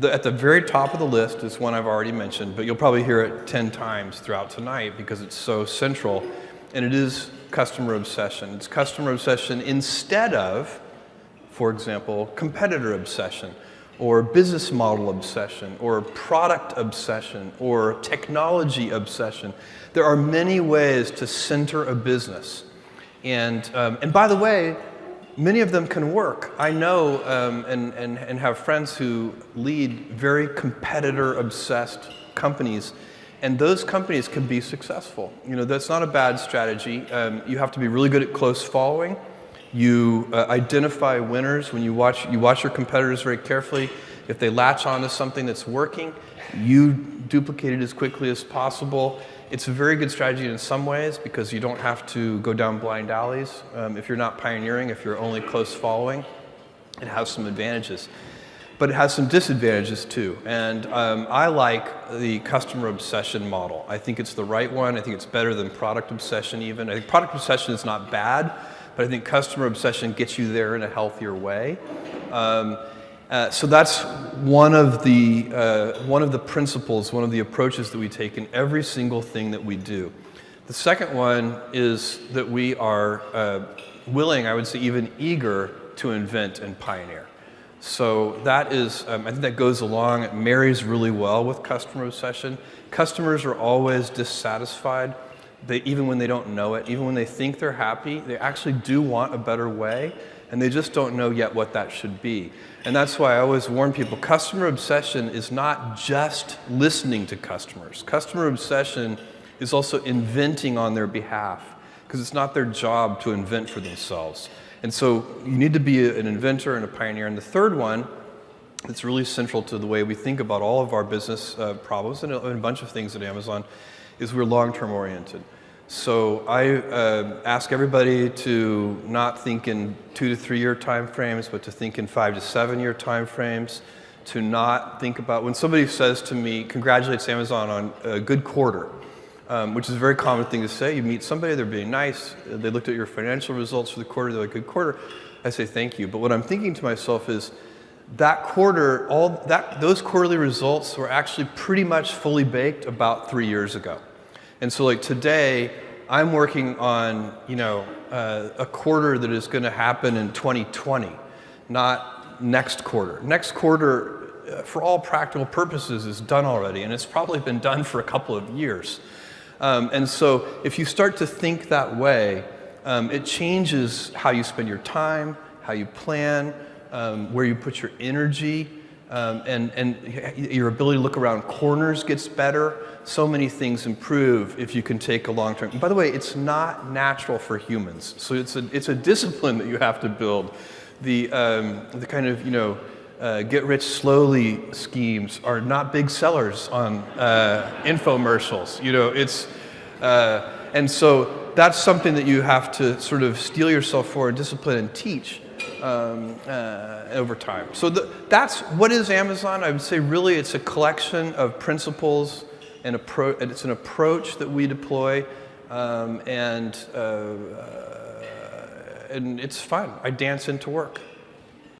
At the very top of the list is one I've already mentioned, but you'll probably hear it 10 times throughout tonight because it's so central, and it is customer obsession. It's customer obsession instead of, for example, competitor obsession, or business model obsession, or product obsession, or technology obsession. There are many ways to center a business. And by the way, many of them can work. I know and have friends who lead very competitor-obsessed companies, and those companies can be successful. You know, that's not a bad strategy. You have to be really good at close following. You identify winners when you watch your competitors very carefully. If they latch onto something that's working, you duplicate it as quickly as possible. It's a very good strategy in some ways because you don't have to go down blind alleys. If you're not pioneering, if you're only close following, it has some advantages. But it has some disadvantages too. And I like the customer obsession model. I think it's the right one. I think it's better than product obsession even. I think product obsession is not bad, but I think customer obsession gets you there in a healthier way. So that's one of the principles, one of the approaches that we take in every single thing that we do. The second one is that we are willing, I would say even eager, to invent and pioneer. So that is, I think that goes along, it marries really well with customer obsession. Customers are always dissatisfied. Even when they don't know it, even when they think they're happy, they actually do want a better way, and they just don't know yet what that should be. And that's why I always warn people, customer obsession is not just listening to customers. Customer obsession is also inventing on their behalf, because it's not their job to invent for themselves. And so you need to be an inventor and a pioneer. And the third one, that's really central to the way we think about all of our business problems and a bunch of things at Amazon, is we're long-term oriented. So I ask everybody to not think in 2 to 3 year time frames, but to think in 5 to 7 year time frames, to not think about, when somebody says to me, congratulates Amazon on a good quarter, which is a very common thing to say. You meet somebody, they're being nice, they looked at your financial results for the quarter, they're like, good quarter. I say thank you. But what I'm thinking to myself is, that quarter, those quarterly results were actually pretty much fully baked about 3 years ago. And so like today, I'm working on, a quarter that is going to happen in 2020, not next quarter. Next quarter, for all practical purposes, is done already, and it's probably been done for a couple of years. And so if you start to think that way, it changes how you spend your time, how you plan, where you put your energy, and your ability to look around corners gets better. So many things improve if you can take a long term. And by the way, it's not natural for humans. So it's a discipline that you have to build. The kind of get rich slowly schemes are not big sellers on infomercials. And so that's something that you have to sort of steel yourself for and discipline and teach over time. So that's what is Amazon. I would say really it's a collection of principles and it's an approach that we deploy, and it's fun. I dance into work.